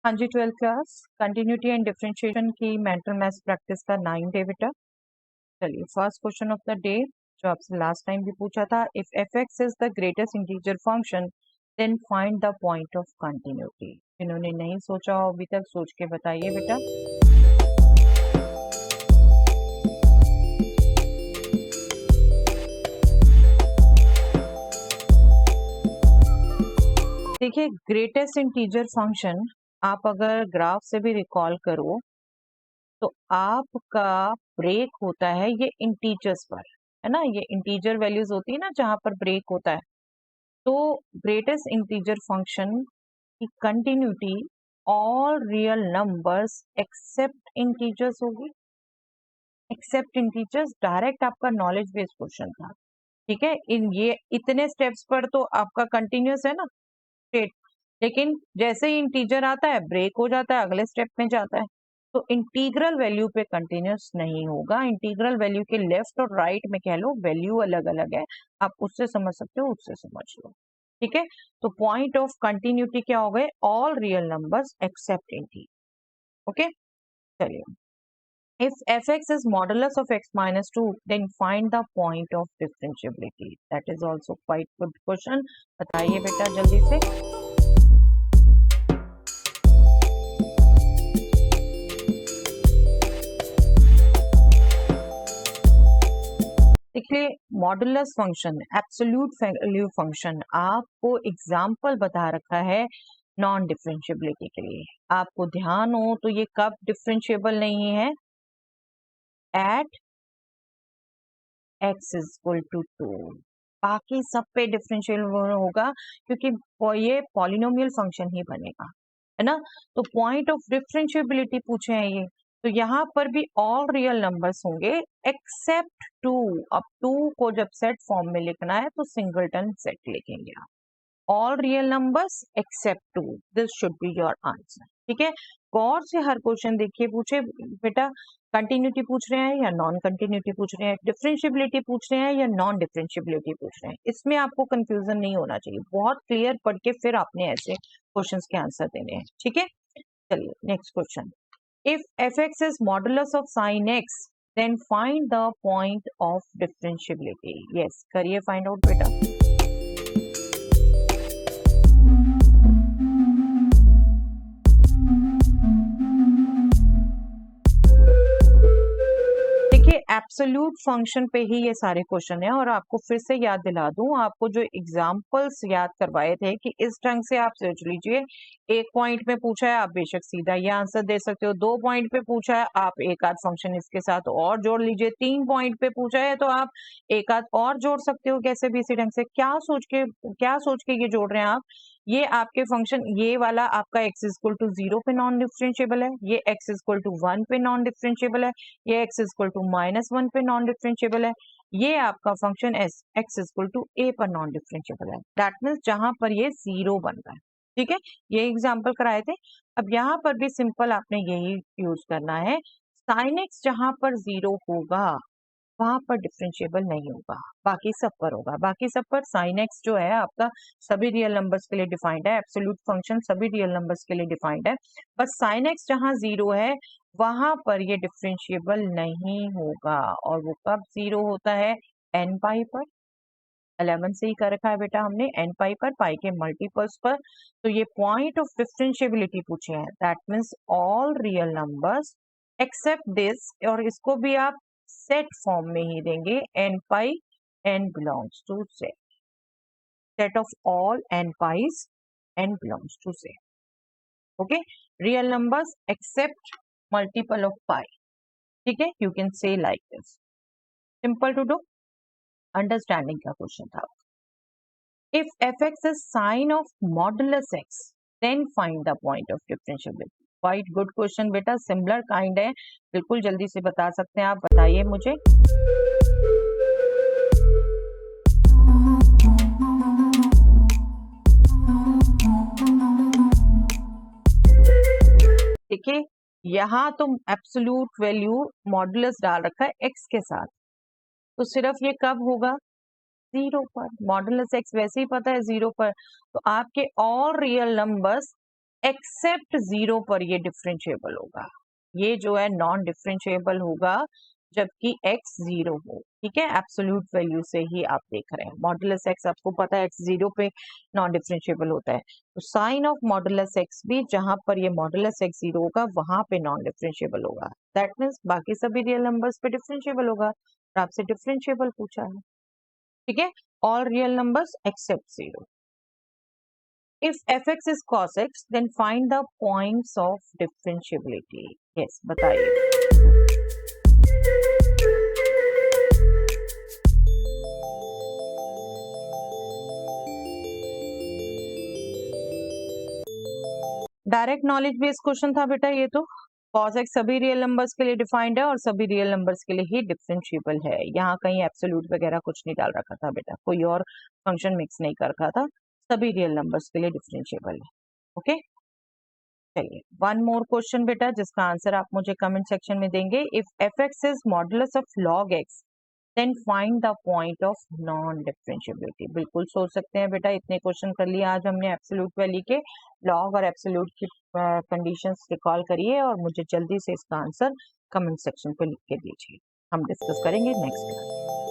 हाँ जी, 12th class continuity and differentiation की मेंटल मैथ्स प्रैक्टिस का 9 डे बेटा। चलिए first question of the day जो आपसे लास्ट टाइम भी पूछा था, if f x is the greatest integer function then find the point of continuity. जिन्होंने नहीं सोचा हो अभी तक सोच के बताइए बेटा। देखिए ग्रेटेस्ट इंटीजर फंक्शन आप अगर ग्राफ से भी रिकॉल करो तो आपका ब्रेक होता है ये इंटीजर्स पर, है ना। ये इंटीजर वैल्यूज होती है ना जहां पर ब्रेक होता है। तो ग्रेटेस्ट इंटीजर फंक्शन की continuity all real numbers accept integers होगी। एक्सेप्ट इंटीजर्स डायरेक्ट आपका नॉलेज बेस्ड क्वेश्चन था, ठीक है। इन ये इतने स्टेप्स पर तो आपका कंटिन्यूस है ना स्टेट, लेकिन जैसे ही इंटीजर आता है ब्रेक हो जाता है, अगले स्टेप में जाता है। तो इंटीग्रल वैल्यू पे कंटिन्यूस नहीं होगा। इंटीग्रल वैल्यू के लेफ्ट और राइट में कह लो वैल्यू अलग अलग है, आप उससे समझ सकते हो, उससे समझ लो, ठीक है। तो पॉइंट ऑफ कंटिन्यूटी क्या हो गए? All real numbers accept integer. Okay, चलिए। If fx is modulus of x minus 2, then find the point of differentiability. That is also quite good question. बताइए बेटा जल्दी से। देखिए modulus function, absolute value function, आपको एग्जाम्पल बता रखा है नॉन डिफरेंशिएबिलिटी के लिए। आपको ध्यान हो तो ये कब डिफरेंशिएबल नहीं है? At x is equal to 2। बाकी सब पे डिफरेंशिएबल होगा क्योंकि ये पॉलिनोमियल फंक्शन ही बनेगा, है ना। तो पॉइंट ऑफ डिफरेंशिएबिलिटी पूछे हैं ये, तो यहाँ पर भी ऑल रियल नंबर्स होंगे एक्सेप्ट 2। अब 2 को जब सेट फॉर्म में लिखना है तो सिंगलटन सेट लिखेंगे आप। All real numbers accept 2, this should be your answer, ठीक है। गौर से हर क्वेश्चन देखिए, पूछे बेटा कंटिन्यूटी पूछ रहे हैं या नॉन कंटिन्यूटी पूछ रहे हैं, डिफरेंशिएबिलिटी पूछ रहे हैं या नॉन डिफरेंशिएबिलिटी पूछ रहे हैं, इसमें आपको कंफ्यूजन नहीं होना चाहिए। बहुत क्लियर पढ़ के फिर आपने ऐसे क्वेश्चंस के आंसर देने हैं, ठीक है। चलिए next question. If f x is modulus of sine x then find the point of differentiability. Yes करिए फाइंड आउट बेटा। एब्सोल्यूट फंक्शन पे ही ये सारे क्वेश्चन है, और आपको फिर से याद दिला दूं, आपको जो एग्जांपल्स याद करवाए थे कि इस ढंग से आप सोच लीजिए। एक पॉइंट में पूछा है आप बेशक सीधा ये आंसर दे सकते हो, 2 पॉइंट पे पूछा है आप एक आध फंक्शन इसके साथ और जोड़ लीजिए, 3 पॉइंट पे पूछा है तो आप एक आध और जोड़ सकते हो, कैसे भी इसी ढंग से। क्या सोच के ये जोड़ रहे हैं आप? ये आपके फंक्शन, ये वाला आपका x इक्वल टू 0 पे नॉन डिफरेंशिएबल है, ये x इक्वल टू 1 पे नॉन डिफरेंशिएबल है, ये x इक्वल टू -1 पे नॉन डिफरेंशिएबल है, ये आपका function x equal to a पर नॉन डिफरेंशिएबल है। दैट मीन्स जहां पर ये 0 बन रहा है, ठीक है। ये एग्जांपल कराए थे। अब यहाँ पर भी सिंपल आपने यही यूज करना है। साइन x जहां पर 0 होगा वहां पर डिफरेंशिएबल नहीं होगा, बाकी सब पर होगा। बाकी सब पर साइन एक्स जो है आपका सभी रियल नंबर्स के लिए डिफाइंड है, एब्सोल्यूट फंक्शन सभी रियल नंबर्स के लिए डिफाइंड है, बस साइन एक्स जहां 0 है वहां पर ये डिफरेंशिएबल नहीं होगा। और वो कब 0 होता है? एन पाई पर। 11 से ही कर रखा है बेटा हमने, एन पाई पर, पाई के मल्टीपल्स पर। तो ये पॉइंट ऑफ डिफरेंशिएबिलिटी पूछे हैं, that means all real numbers except this, और इसको भी आप सेट फॉर्म में ही देंगे, n pi n belongs to set, set of all n pis n belongs to set. Okay, real numbers except multiple of pi, ठीक है। You can say like this, simple to do, understanding का question था। If fx is sine of modulus x, then find the point of differentiability. Quite good question बेटा, similar kind है, बिल्कुल जल्दी से बता सकते हैं आप, बताइए मुझे। देखिए यहाँ तो एब्सोल्यूट वैल्यू मॉडुलस डाल रखा है x के साथ, तो सिर्फ ये कब होगा? 0 पर। मॉडुलस x वैसे ही पता है 0 पर, तो आपके ऑल रियल नंबर्स एक्सेप्ट 0 पर ये डिफरेंशिएबल होगा। ये जो है नॉन डिफरेंशिएबल होगा जबकि x 0 हो, ठीक है। एब्सोल्यूट वैल्यू से ही आप देख रहे हैं। मॉडुलस x आपको पता है x 0 पे नॉन डिफरेंशिएबल होता है, तो साइन ऑफ मॉडुलस x भी जहां पर ये मॉडुलस x 0 होगा वहां पे नॉन डिफरेंशिएबल होगा। दैट मीन्स बाकी सभी रियल नंबर्स पे डिफरेंशिएबल होगा और आपसे डिफरेंशिएबल पूछा है, ठीक है। All real numbers accept 0। If fx is cos x, then find the points of differentiability. Yes, बताइए। डायरेक्ट नॉलेज बेस्ड क्वेश्चन था बेटा ये तो। cos x सभी रियल नंबर्स के लिए डिफाइंड है और सभी रियल नंबर्स के लिए ही डिफरेंशिएबल है। यहाँ कहीं एब्सोल्यूट वगैरह कुछ नहीं डाल रखा था बेटा, कोई और फंक्शन मिक्स नहीं कर रखा था, सभी रियल नंबर्स के लिए डिफरेंशिएबल है। ओके, चलिए वन मोर क्वेश्चन बेटा जिसका आंसर आप मुझे कमेंट सेक्शन में देंगे। If f x is modulus of log x then find the point of non differentiability. बिल्कुल सोच सकते हैं बेटा, इतने क्वेश्चन कर लिए आज हमने एब्सोल्यूट वैल्यू के। लॉग और एब्सोल्यूट की कंडीशंस रिकॉल करिए और मुझे जल्दी से इसका आंसर कमेंट सेक्शन पे लिख के दीजिए। हम डिस्कस करेंगे नेक्स्ट क्लास।